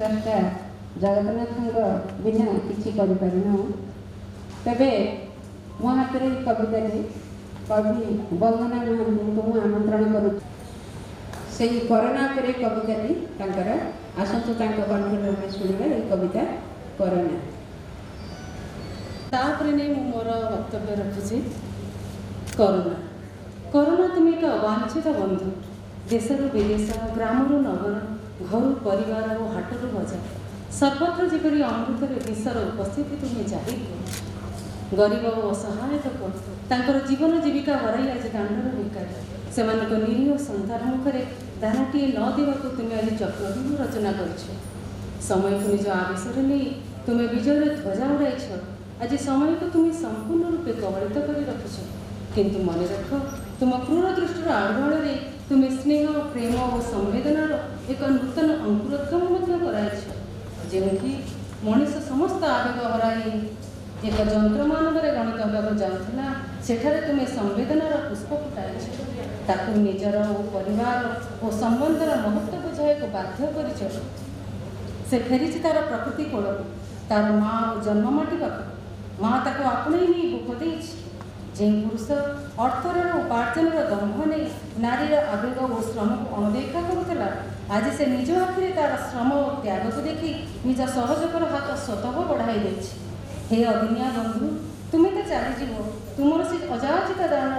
राजा जगन्नाथ बिना किसी करूँ तेरे मो हाथ में कविता कवि वंदना महांती को आमंत्रण करूँ से कोरोना पर कविता आसतु कंठ शुणा ये कविता कोरोना तापर नहीं मोर वक्तव्य रखुची। कोरोना कोरोना तुम एक अवांछित बंधु देशर विदेश ग्रामर नगर घर परिवार और हाटर बजार सर्वत्र जेपरी अमृतर विषर उपस्थिति तुम्हें जाहिर गरीब और असहाय लोक जीवन जीविका हराई आज दाण्डर बेकार से निरीह संतान मुखरे दानटीए न देवाक तुम्हें आज चक्रव्यूह रचना कर समय को निज आवेश नहीं तुम्हें विजय ध्वजा उड़ाई आज समय को तुम्हें संपूर्ण रूपे कबलित कर रखिछ किंतु मन रख तुम क्रूर दृष्टिर आढ़ुआल तुम्हें स्नेह प्रेम और संवेदनार एक नूतन अंकुरोद्गम कराइछ जेमि मनीष समस्त आवेग हराई एक जंत्र मानव गणित होगा जाऊला सेठारे तुम्हें संवेदनार पुष्प फुटाइछ ताकू निजर और परिवार और संबंधर महत्व बुझाई बाध्य कर से फेरी तार प्रकृति कोल तार माँ और जन्ममाटी पाख माँ ताको आपणे नहीं बुक दे जे पुरुष अर्थर उपार्जन दम्भ नहीं नारीर आवेग और श्रम को अणदेखा करुला आज से निज आखिरे तार श्रम और त्याग को देखि निज सहयोगर हाथ स्वतः बढ़ाई दे हे अदिनिया बंधु तुम्हें तो चलीज तुम से अजाचित दान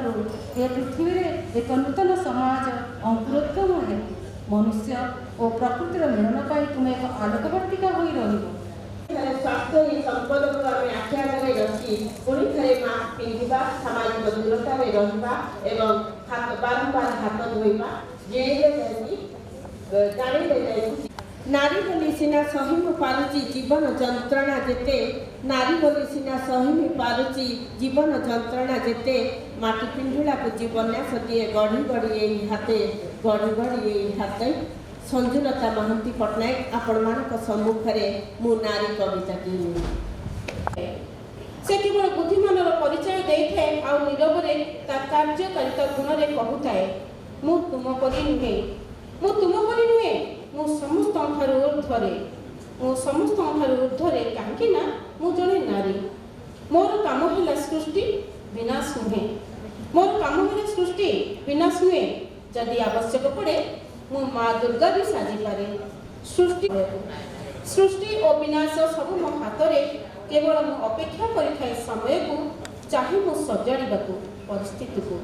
ए पृथ्वी में एक नूतन समाज अंकुरोद्गम है मनुष्य और प्रकृतिर मिलन पर तुम्हें एक आलोकवर्तिका हो रही स्वास्थ्य ही संपद को आम आखि आगे रखी पुणी थे मास्क पिंधा सामाजिक दूरता में रहा एवं हाथ बारंबार हाथ धोवा जाने नारी बोली सिना सही मु पारुची जीवन जंत्रणा जेते नारी बोली सिना सही मु पारुची जीवन जंत्रणा जेते माटी पिंढुला को जीवन्यास दिए गढ़ी गढ़ी यही हाथे गढ़ी गढ़ी यही हाथे संजुलता महांती पट्टनायक आपण मानक सम्मुखरे मु नारी कविता से केवल बुद्धिमानर परिचय देथे आ नीरवरे ता कार्यकारिता गुणरे कहूए मु तुम परी नुहे मु तुम परी नुहे मु समस्त ऊर्ध्वरे कहीं ना मु जड़े नारी मोर काम है सृष्टि विनाश नुहे मोर काम है सृष्टि विनाश नुहे जदि आवश्यक पड़े मु माँ दुर्गा भी साजी पारे सृष्टि और विनाश सब मो हाथ में केवल मु अपेक्षा करिथाए समय को चाहे मु सजाड़ा परिस्थिति को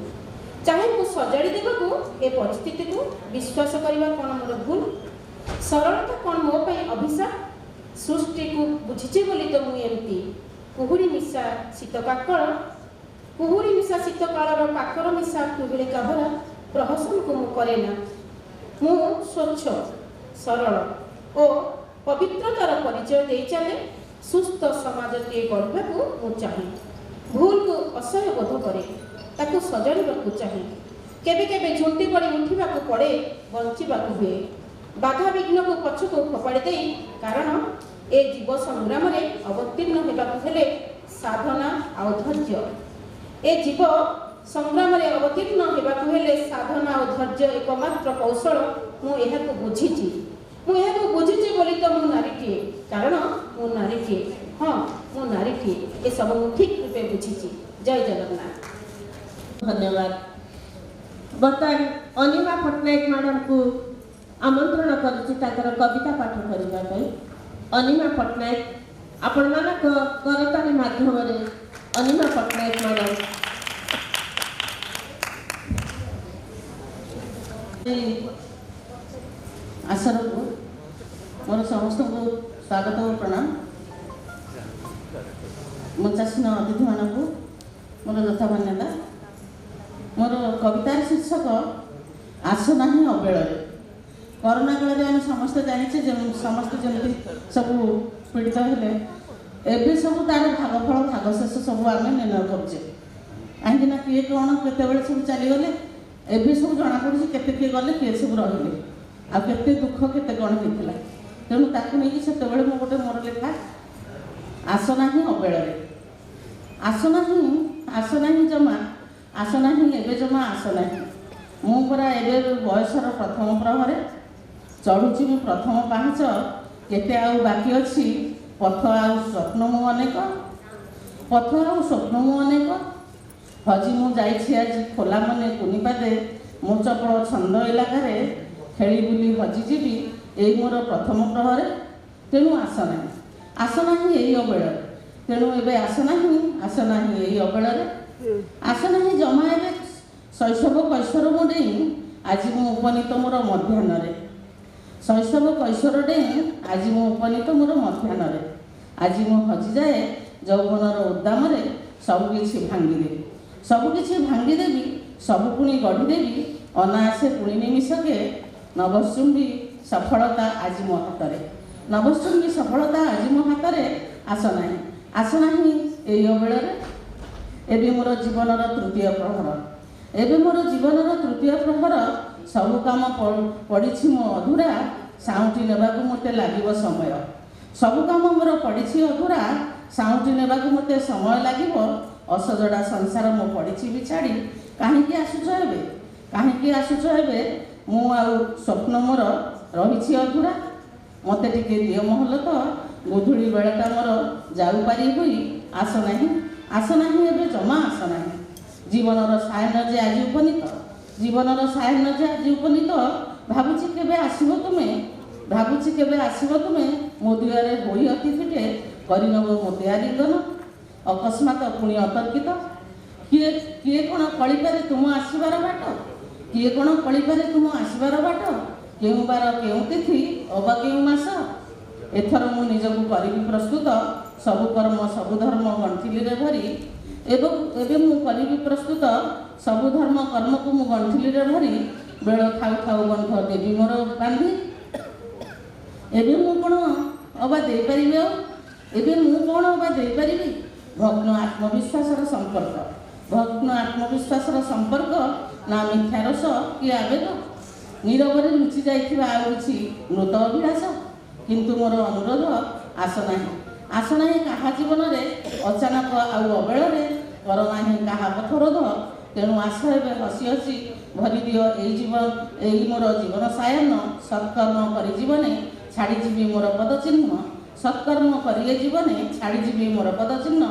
चाहे मु सजाड़ी देवाकू ए परिस्थिति को विश्वास करवा कौन मोर भूल सरलता कौन मो पाई अभिशाप सृष्टि को बुझीचे बोली तो मु एमती कुहुड़ी मिशा शीत काकड़ कुहुड़ी मिशा शीत कालर काकर मिशा कुहुड़ी काभरा प्रहसन को मु करे ना मु स्वच्छ सरल और पवित्रतार परिचय दे चले सुस्थ समाजटे गढ़ा को मु चाहे भूल को असह्य बोध करे ताको सजाड़ा चाहे केबे केबे झुंटी पड़ी उठा पड़े बंचा हुए बाधा विघ्न को पछ को फोपाड़ी दे कारण ए जीव संग्राम में अवतीर्ण होगा साधना आ धैर्य ए जीव संग्राम में अवतीर्ण होगा साधना और धैर्य एकमात्र कौशल मुझे बुझीची बुझीची बोली तो मु नारीटे कारण मु नारीटे हाँ मु नारीटे ये सब मु ठीक रूपे बुझीची। जय जगन्नाथ। धन्यवाद। बर्तमान अनिमा पट्टनायक मैडम को आमंत्रण करुच्ची कविता पाठ करने। अनिमा पट्टनायक आपण मानक करताली माध्यम अनिमा पट्टनायक मैडम आशा को मोर समस्त को स्वागत और प्रणाम मो चाषी अतिथि मानक मोर यथा मान्यता मोर कवितार शीर्षक आसना ही अबेल कोरोना काल आम समस्ते जाने समस्त जमी सब पीड़ित हेले एवं सब तार भागफल भागशेष सब आम निर्णय करुचे कहीं किए कौन केत सब चलीगले एवं सब जना पड़ी केते किए गले किए सब रही आते दुख केते कौन होता तेणु ताकू नहीं से मो गोटे मोर लेखा आसना ही अबेल आसना ही जमा आसना ही एवं जमा आसना मुझे एवं बयसर प्रथम प्रहरे चढ़ुची प्रथम पाहाच କେତେ ଆଉ ବାକି ଅଛି ପଥ ଆଉ ସ୍ୱପ୍ନ ମୁଁ ଅନେକ, ପଥ ଆଉ ସ୍ୱପ୍ନ ମୁଁ ଅନେକ। ହଜି ମୁଁ ଯାଇଛି ଆଜି ଖୋଲା ମନେ କୁନିପାଦେ, ମୋ ଚପଳ ଛନ୍ଦ ଏଲାକାରେ ଖେଳି ବୁଲି ହଜିଯିବି ଏଇ ମୋର ପ୍ରଥମ ପ୍ରହରେ। ତେଣୁ ଆସ ନାହିଁ ଏଇ ଅବେଳରେ, ତେଣୁ ଏବେ ଆସ ନାହିଁ ଏଇ ଅବେଳରେ। ଆସ ନାହିଁ ଜମା ଏବେ ଶୈଶବ କୈଶୋର ମୁଁ ଡେଇଁ, ଆଜି ମୁଁ ଉପନୀତ ମୋର ମଧ୍ୟାହ୍ନରେ। ଶୈଶବ କୈଶୋର ଡେଇଁ ଆଜି ମୁଁ ଉପନୀତ ମୋର ମଧ୍ୟାହ୍ନରେ। ଆଜି ମୁଁ ହଜିଯାଏ ଯୌବନର ଉଦ୍ଦାମରେ, ସବୁକିଛି ଭାଙ୍ଗିଦେବି, ସବୁ ପୁଣି ଗଢ଼ିଦେବି ଅନାୟାସେ ପୁଣି ନିମିଷକେ। ନଭଶ୍ଚୁମ୍ବୀ ସଫଳତା ଆଜି ମୋ ହାତରେ, ନଭଶ୍ଚୁମ୍ବୀ ସଫଳତା ଆଜି ମୋ ହାତରେ। ଆସ ନାହିଁ ଏଇ ଅବେଳରେ। ଏବେ ମୋର ଜୀବନର ତୃତୀୟ ପ୍ରହର, ସବୁ କାମ ପଡ଼ିଛି ମୋ ଅଧୁରା, ସାଉଁଟି ନେବାକୁ ମୋତେ ଲାଗିବ ସମୟ। ସବୁ କାମ ମୋର ପଡ଼ିଛି ଅଧୁରା, ସାଉଁଟି ନେବାକୁ ମୋତେ ସମୟ ଲାଗିବ। ଅସଜଡ଼ା ସଂସାର ମୁଁ ପଡ଼ିଛି ବିଛାଡ଼ି, କାହିଁକି ଆସୁଛ ଏବେ? ମୁଁ ଆଉ ସ୍ୱପ୍ନ ମୋର ରହିଛି ଅଧୁରା। ମୋତେ ଟିକେ ଦିଅ ମହଲତ, ଗୋଧୂଳି ବେଳଟା ମୋର ଯାଉପାରି ହୋଇ। ଆସ ନାହିଁ ଏବେ ଜମା ଆସ ନାହିଁ। ଜୀବନର ସାୟନ ଯେ ଆଜି ଉପନୀତ, ଭାବୁଛି କେବେ ଆସିବ ତୁମେ, ମୋ ଦୁଆରେ ହୋଇ ଅତିଥିଟେ କରିନେବ ମୋତେ ଆଲିଙ୍ଗନ। ଅକସ୍ମାତ ପୁଣି ଅତର୍କିତ, କିଏ କ'ଣ କଳିପାରେ ତୁମ ଆସିବାର ବାଟ? କେଉଁ ବାର କେଉଁ ତିଥି ଅବା କେଉଁ ମାସ? ଏଥର ମୁଁ ନିଜକୁ କରିବି ପ୍ରସ୍ତୁତ, ସବୁ କର୍ମ ସବୁ ଧର୍ମ ଗଣ୍ଠିଲିରେ ଭରି। ଏବେ ମୁଁ କରିବି ପ୍ରସ୍ତୁତ, ସବୁ ଧର୍ମ କର୍ମକୁ ମୁଁ ଗଣ୍ଠିଲିରେ ଭରି। ବେଳ ଥାଉ ବନ୍ଧ ଦେବି ମୋର ବାନ୍ଧି। ଏବେ ମୁଁ କ'ଣ ଅବା ଦେଇପାରିବି? ଭଗ୍ନ ଆତ୍ମବିଶ୍ୱାସର ସମ୍ପର୍କ, ନା ମିଥ୍ୟା ରସ କି ଆବେଗ? ନୀରବରେ ଲୁଚି ଯାଇଥିବା ଆଉ କିଛି ମୃତ ଅଭିଳାଷ। କିନ୍ତୁ ମୋର ଅନୁରୋଧ, ଆସ ନାହିଁ କାହା ଜୀବନରେ ଅଚାନକ ଆଉ ଅବେଳରେ, କର ନାହିଁ କାହା ପଥରୋଧ। ତେଣୁ ଆସ ଏବେ ହସି ଭରିଦିଅ ଏଇ ମୋର ଜୀବନ ସାୟନ। ସତ୍କର୍ମ କରି ଜୀବନେ ଛାଡ଼ିଯିବି ମୋର ପଦଚିହ୍ନ।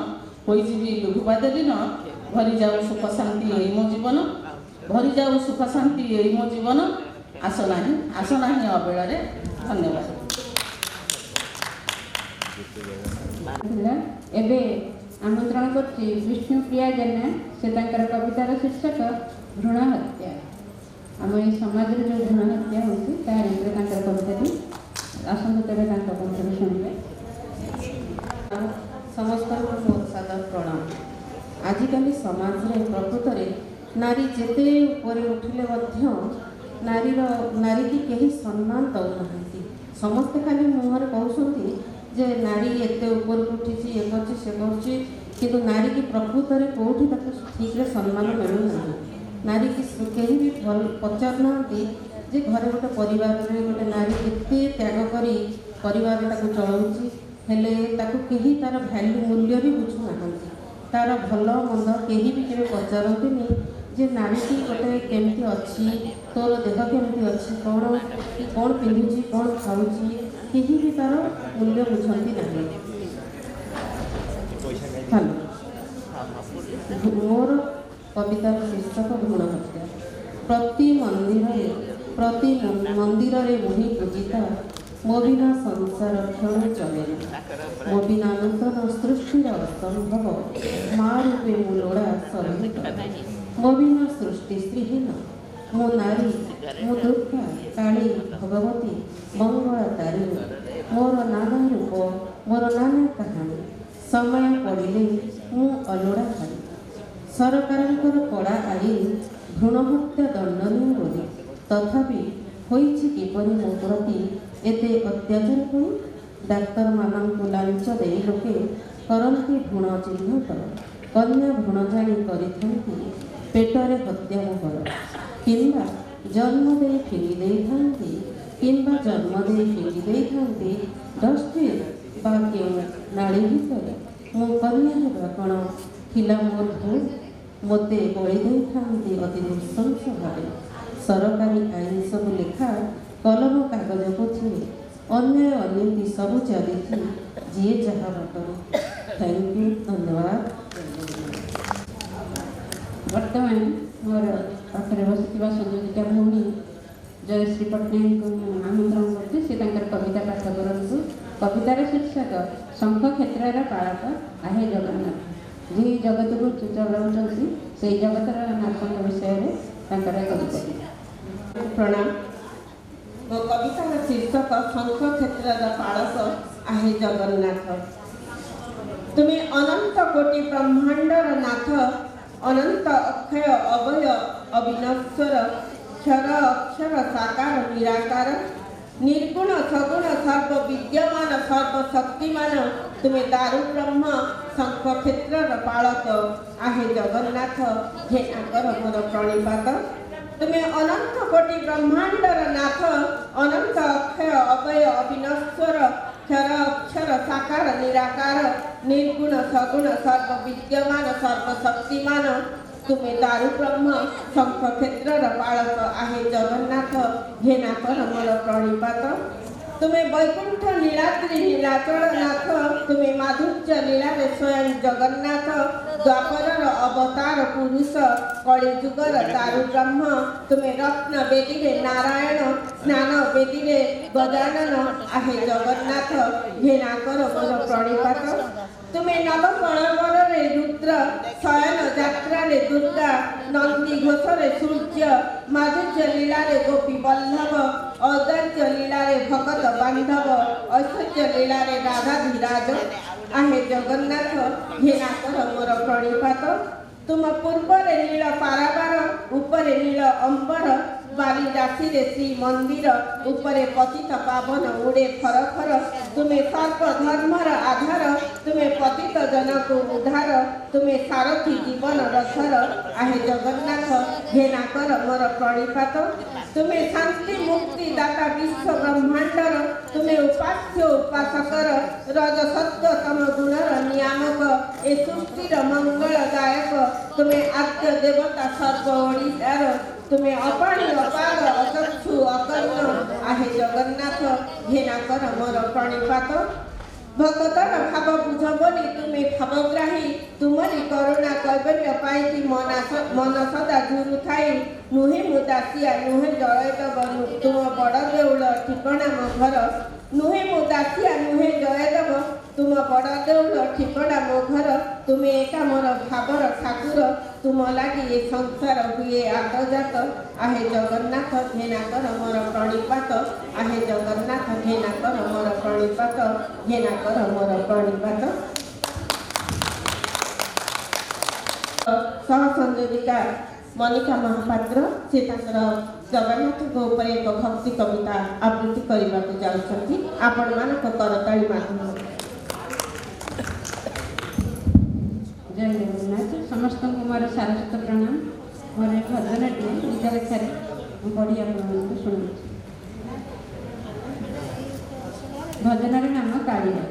ହୋଇଯିବି ଲୁହୁପାଦେ ଦିନ, ଭରିଯାଉ ସୁଖ ଶାନ୍ତି ଏଇ ମୋ ଜୀବନ। ଆସ ନାହିଁ ଅବେଳରେ। ଧନ୍ୟବାଦ। ଏବେ ଆମନ୍ତ୍ରଣ କରୁଛି ବିଷ୍ଣୁପ୍ରିୟା ଜେନା। ସେ ତାଙ୍କର କବିତାର ଶୀର୍ଷକ ଭ୍ରୂଣ ହତ୍ୟା। ଆମ ଏଇ ସମାଜରେ ଯେଉଁ ଭ୍ରୂଣ ହତ୍ୟା ହେଉଛି ତାର ଉପରେ ତାଙ୍କର କବିତାଟି। ଆସନ୍ତୁ ତେବେ ତାଙ୍କ କବିତାରୁ ଶୁଣିବେ। ସମସ୍ତଙ୍କୁ ମୋର ସାଦର ପ୍ରଣାମ। ଆଜିକାଲି ସମାଜରେ ପ୍ରକୃତରେ ନାରୀ ଯେତେ ଉପରେ ଉଠିଲେ ମଧ୍ୟ ନାରୀକି କେହି ସମ୍ମାନ ଦେଉନାହାନ୍ତି। ସମସ୍ତେ ଖାଲି ମୁହଁରେ କହୁଛନ୍ତି ଯେ ନାରୀ ଏତେ ଉପରକୁ ଉଠିଛି, ଏ କରୁଛି ସେ କରୁଛି, କିନ୍ତୁ ନାରୀକି ପ୍ରକୃତରେ କେଉଁଠି ତାକୁ ଠିକ୍ରେ ସମ୍ମାନ ମିଳୁନାହିଁ। ନାରୀକି କେହି ବି ପଚାରୁନାହାନ୍ତି ଯେ ଘରେ ଗୋଟେ ପରିବାରରେ ଗୋଟେ ନାରୀ କେତେ ତ୍ୟାଗ କରି ପରିବାରଟାକୁ ଚଳାଉଛି, ହେଲେ ତାକୁ କେହି ତା'ର ମୂଲ୍ୟ ବି ବୁଝୁନାହାନ୍ତି। ତା'ର ଭଲ ମନ୍ଦ କେହି ବି କେବେ ପଚାରନ୍ତିନି ଯେ ନାରୀଟି ଗୋଟେ କେମିତି ଅଛି, ତୋର ଦେହ କେମିତି ଅଛି, କ'ଣ ପିନ୍ଧୁଛି, କ'ଣ ଖାଉଛି, କେହି ବି ତା'ର ମୂଲ୍ୟ ବୁଝନ୍ତି ନାହିଁ। ମୋର କବିତାର ଶୀର୍ଷକ ଭ୍ରୂଣ ହତ୍ୟା। ପ୍ରତି ମନ୍ଦିରରେ ମୁହିଁ ପୂଜିତା, ମୋ ବିନା ସଂସାର କ୍ଷଣ ଚଲେନା। ମୋ ବିନା ନୂତନ ସୃଷ୍ଟିର ଅସମ୍ଭବ, ମା ରୂପେ ମୁଁ ଲୋଡ଼ା ସର୍ବିତ। ମୋ ବିନା ସୃଷ୍ଟି ଶ୍ରୀହୀନ, ମୁଁ ନାରୀ, ମୁଁ ଦୁର୍ଗା, କାଳୀ, ଭଗବତୀ, ମଙ୍ଗଳା, ତାରିଣୀ। ମୋର ନାନା ରୂପ, ମୋର ନାନା କାହାଣୀ। ସମୟ ପଡ଼ିଲେ ମୁଁ ଅଲୋଡ଼ା ଖାଇ। ସରକାରଙ୍କର କଡ଼ା ଆଇନ ଭ୍ରୂଣ ହତ୍ୟା ଦଣ୍ଡନୀୟ ବୋଲି, ତଥାପି ହୋଇଛି କିପରି ମୋ ପ୍ରତି ଏତେ ଅତ୍ୟାଚାର ପୁଣି? ଡାକ୍ତରମାନଙ୍କୁ ଲାଞ୍ଚ ଦେଇ ଲୋକେ କରନ୍ତି ଭ୍ରୂଣ ଚିହ୍ନଟ। କନ୍ୟା ଭ୍ରୂଣ ଜାଣି କରିଥାନ୍ତି ପେଟରେ ହତ୍ୟା ମୋହର। କିମ୍ବା ଜନ୍ମ ଦେଇ ଫିଙ୍ଗି ଦେଇଥାନ୍ତି ଡଷ୍ଟବିନ୍ ବା କେଉଁ ନାଳି ଭିତରେ। ମୋ କନ୍ୟା ହେବା କ'ଣ ଥିଲା ମୋର ଭୁଲ? ମୋତେ ବଳି ଦେଇଥାନ୍ତି ଅତି ନୃଶଂସ ଭାବେ। ସରକାରୀ ଆଇନ ସବୁ ଲେଖା କଲମ କାଗଜ ପୋଥିରେ अन्य अन्य सब चलिथि जी जहाँ बाटरू। थैंक यू, धन्यवाद। वर्तमान मोर पाखे बसुवा संयोजिका भूमि जयश्री पट्टनायक को आमंत्रण करते से कविता पाठ करूँ। कवितार शीर्षक शंख क्षेत्र पालक आहे जगन्नाथ। जी जगत को चलाऊँ से जगतर नाथों विषय में कविता। प्रणाम। मो कवितार शीर्षक शंख क्षेत्र पालक आहे जगन्नाथ। तुम्हें अनंत कोटि ब्रह्मांडर नाथ, अनंत अक्षय अभय अविनश्वर, क्षर अक्षर साकार निराकार, निर्गुण सगुण सर्व विद्यमान सर्वशक्तिमान, तुम्हें दारु ब्रह्म शंख क्षेत्र पालक आहे जगन्नाथ। घेनाकर मोर प्रणिपात। तुम्हें अनंत कोटि ब्रह्मांडर नाथ, अनंत अक्षय अभय अविनश्वर, क्षर अक्षर साकार निराकार, निर्गुण सगुण सर्व विद्यमान सर्वशक्तिमान, तुम्हें दारु ब्रह्म शंख क्षेत्र पालक आहे जगन्नाथ। घेनाकर मोर प्रणिपात। तुम्हें वैकुंठ नीलाद्रि नीलाचल नाथ, तुम्हें माधुर्य लीला स्वयं जगन्नाथ। द्वापर अवतार पुरुष कलिजुगर दारु ब्रह्म, तुम्हें रत्न बेदी नारायण, स्नान बेदी गजानन आहे जगन्नाथ। घेनाकर मोर प्रणिपात। तुम्हें नव कणवर रुद्र, शयन जात्रा दुर्गा, नंदी घोष सूर्य, माधुर्य लीला गोपी वल्लभ, औदार्य लीला भगत बांधव, ऐश्वर्य लीला राधाधिराज आहे जगन्नाथ। घेनाकर मोर प्रणिपात। तुम पूर्व नील पारावार, ऊपर नील अंबर, बाली राशि श्री मंदिर, ऊपरे पतित पावन उड़े फर फर, तुम्हें सर्व धर्मर आधार, तुम्हें पतित जनक उद्धार, तुम्हें सारथी जीवन रथर आहे जगन्नाथ। घेनाकर मोर प्रणिपात। तुम्हें शांति मुक्ति दाता विश्व ब्रह्मांडर, तुम्हें उपास्य उपासकर, रज सत्व तम गुणर नियामक, ए सृष्टिर मंगलदायक, तुम्हें आद्य देवता सर्व ओडिशार, तुम्हें अपाणी अपार अचक्षु अकर्ण आहे जगन्नाथ। घेनाकर मोर प्रणिपात। भक्तर भाव बुझ बोली तुम्हें भावग्राही, तुमरी करुणा कैबल्य पाई मन सदा झुरु थाई, नुहे मु दासिया नुहे जयदेव, तुम बड़ देउल ठिकणा मो घर, नुहे मु दासिया नुहे जयदेव, तुम बड़ देउल ठिकणा मो घर, तुम्हें एका मोर भावर ठाकुर, तुम लगी ए संसार हुए आतजात आहे जगन्नाथ। घेनाकर मोर प्रणिपात आहे जगन्नाथ। घेनाकर मोर प्रणिपात। घेनाकर मोर प्रणिपात। सह संयोजिका मनिका महापात्र से जगन्नाथ ऊपर एक भक्ति कविता आवृत्ति करने को जाऊँगी। आपण मान करताली माध्यम। जय जगन्नाथ। समस्त को मोर सारस्वत प्रणाम। मोर एक भजनटे निज लेखार पढ़ी आप शुणु। भजन नाम कालिया।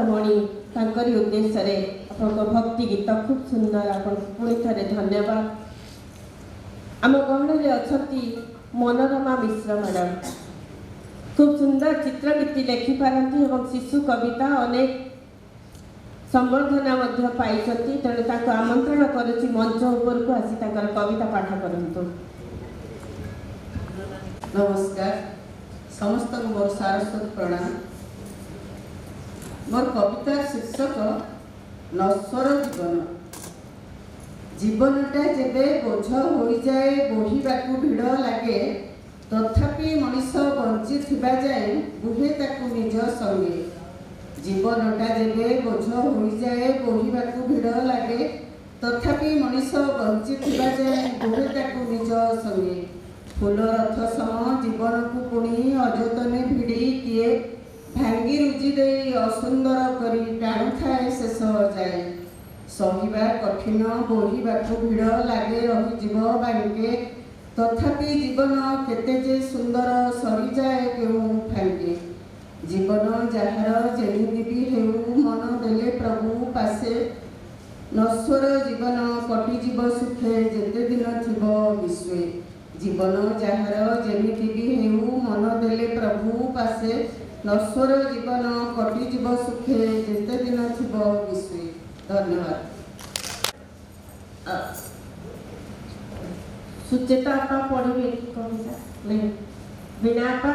ମଣି ତାଙ୍କରି ଉଦ୍ଦେଶ୍ୟରେ ଆପଣଙ୍କ ଭକ୍ତି ଗୀତ ଖୁବ୍ ସୁନ୍ଦର। ଆପଣଙ୍କୁ ପୁଣି ଥରେ ଧନ୍ୟବାଦ। ଆମ ଗହଣରେ ଅଛନ୍ତି ମନୋରମା ମିଶ୍ର ମ୍ୟାଡ଼ାମ୍। ଖୁବ୍ ସୁନ୍ଦର ଚିତ୍ରଗୀତି ଲେଖିପାରନ୍ତି ଏବଂ ଶିଶୁ କବିତା ଅନେକ ସମ୍ବର୍ଦ୍ଧନା ମଧ୍ୟ ପାଇଛନ୍ତି। ତେଣୁ ତାଙ୍କୁ ଆମନ୍ତ୍ରଣ କରୁଛି ମଞ୍ଚ ଉପରକୁ ଆସି ତାଙ୍କର କବିତା ପାଠ କରନ୍ତୁ। नमस्कार समस्त को मोर सारस्वत प्रणाम। मोर कवितार शीर्षक नश्वर जीवन। जीवनटा जेबे बोझ हो जाए बोहिबाकू भिड़ लगे तथापि मनीष बंची थिबा जाए बुहे ताकू निज संगे। जीवनटा जेबे बोझ हो जाए बोहिबाकू भिड़ लगे तथापि मनीष बंची थिबा जाए बुहे ताकू निज संगे। फूल रथ सम जीवन को पुणी अजतने भिड़ी किए भांगी रुजी दे असुंदर करी टाणु थाए शेष जाए। सहिबा कठिन बोहिबाकू भिड़ लागे रही जीव बांके तथापि जीवन केते जे सुंदर सरी जाए केउ फांके। जीवन जहार जेमिति भी हेउ मन देले प्रभु पासे नश्वर जीवन कटि जीव सुखे जेते दिन थिब विश्वे। जीवन जहार जेमिति भी हेउ मन देले प्रभु पासे नश्वर जीवन कटि जीव सुखे जेते दिन थिब विश्वे। धन्यवाद। सुचेता आपा पढ़िबे कविता ले बिना आपा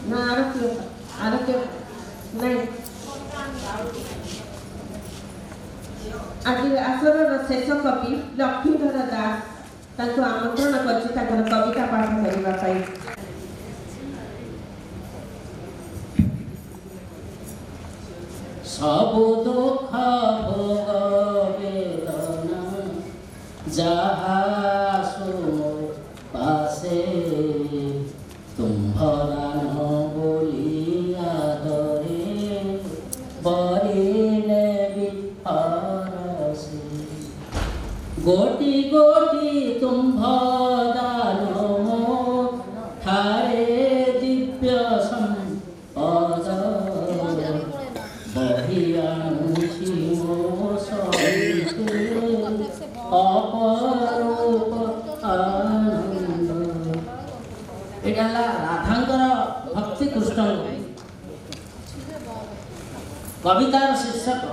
ना आरोग्य नहीं आज आसर शेष कवि लक्ष्मीधर दास ताको आमंत्रण करछि ताकर कविता पाठ करबा पाई। सब दुख भोग वेदना जहा सुनो पासे तुम्हारा न बोली आदरे बरिले विहारसे। गोटी गोटी तुम्हारा नमो ठारे दिव्य संपद राधांकर भक्ति कृष्ण कवितार शीर्षक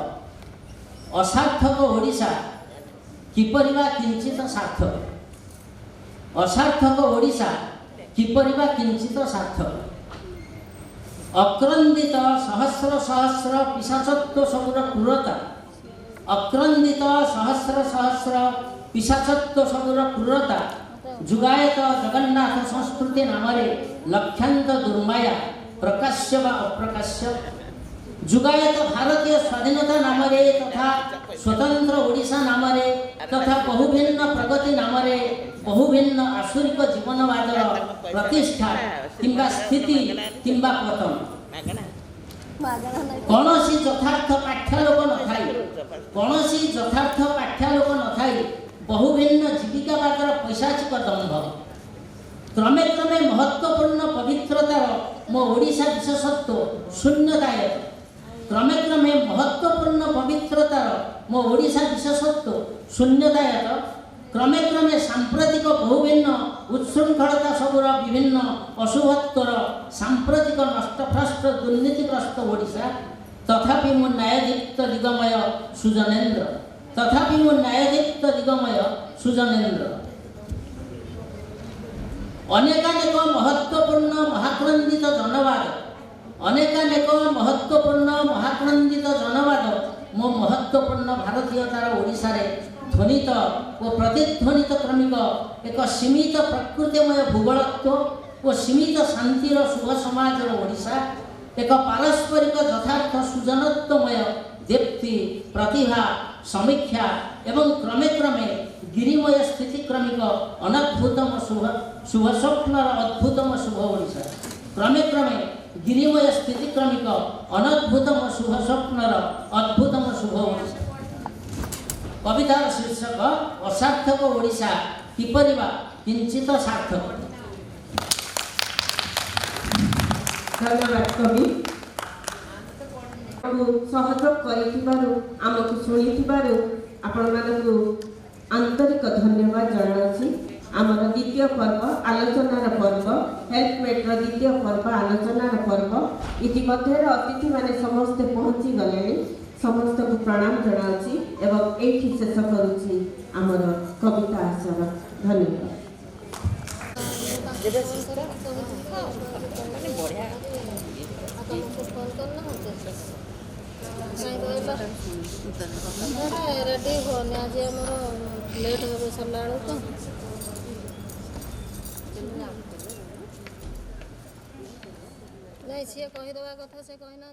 असार्थक ओडिशा किपरि बा किंचित सार्थक। असार्थक ओडिशा किपरि बा किंचित सार्थक। अक्रंदित सहस्र सहस्र पिशाचत्व सबुर क्रूरता। अक्रंदित सहस्र सहस्र पिशाचत्व सबुर क्रूरता जुगायत जगन्नाथ संस्कृति नामरे लक्षांत दुर्माया प्रकाश्य व अप्रकाश्य। जुगायत भारतीय स्वाधीनता नामरे तथा स्वतंत्र ओडिशा नामरे तथा बहुभिन्न प्रगति नामरे बहुभिन्न आसुरिक जीवनवादर प्रतिष्ठा किंबा स्थिति किंबा पतन। कौनसी यथार्थ पाठ्यालोक न थाई बहुभिन्न जीविकावादर पैशाचिक दंभ। क्रमे क्रमे महत्वपूर्ण पवित्रतार मो ओडिशा विशेषत्व शून्यतायत। क्रमे क्रमे महत्वपूर्ण पवित्रतार मो ओडिशा विशेषत्व शून्यतायत। क्रमे क्रमे सांप्रतिक बहुभिन्न उच्छृंखलता सबुर विभिन्न अशुभत्वर सांप्रतिक नष्टभ्रष्ट दुर्नीतिग्रस्त ओडिशा। तथापि मो न्यायदीप्त दिगमय सुजनेन्द्र। तथापि मो न्यायदीप्त दिगमय सुजनेन्द्र। अनेकानेक महत्वपूर्ण महाक्रंदित जनवाद अनेकानेक महत्वपूर्ण महाक्रंदित जनवाद मो महत्वपूर्ण भारतीयतार ओडिशा रे ध्वनित और प्रतिध्वनित क्रमिक एक सीमित प्रकृतिमय भूगोलत्व और सीमित शांतिर शुभ समाज ओडिशा एक पारस्परिक यथार्थ सृजनत्वमय दीप्ति प्रतिभा समीक्षा एवं क्रमे क्रमे गिरिमय स्थितिक्रमिक अनद्भुतम शुभ स्वप्नर अद्भुतम शुभ ओडिशा। क्रमे क्रमे गिरिमय स्थितिक्रमिक अनद्भुतम शुभ स्वप्नर अद्भुतम शुभ ओडिशा। कवितार शीर्षक असार्थक ओडिशा किपरि बा किंचित सार्थक। धन्यवाद कवि सहयोग करिथिबारु आमको सुनिथिबारु आपण मानकु आंतरिक धन्यवाद जणाउछि। आमर द्वितीय पर्व आलोचनार पर्व हेल्पमेट्र द्वितीय पर्व आलोचनार पर्व इतिमध्ये अतिथि माने समस्ते पहुँची गले समस्त को प्रणाम जणाउछि एवं एठी शेष करूछि आमर कविता आसर। धन्यवाद। रेडी होने आज लेट हो सरला तो नहीं सी कहीदेवा कथा से कही ना।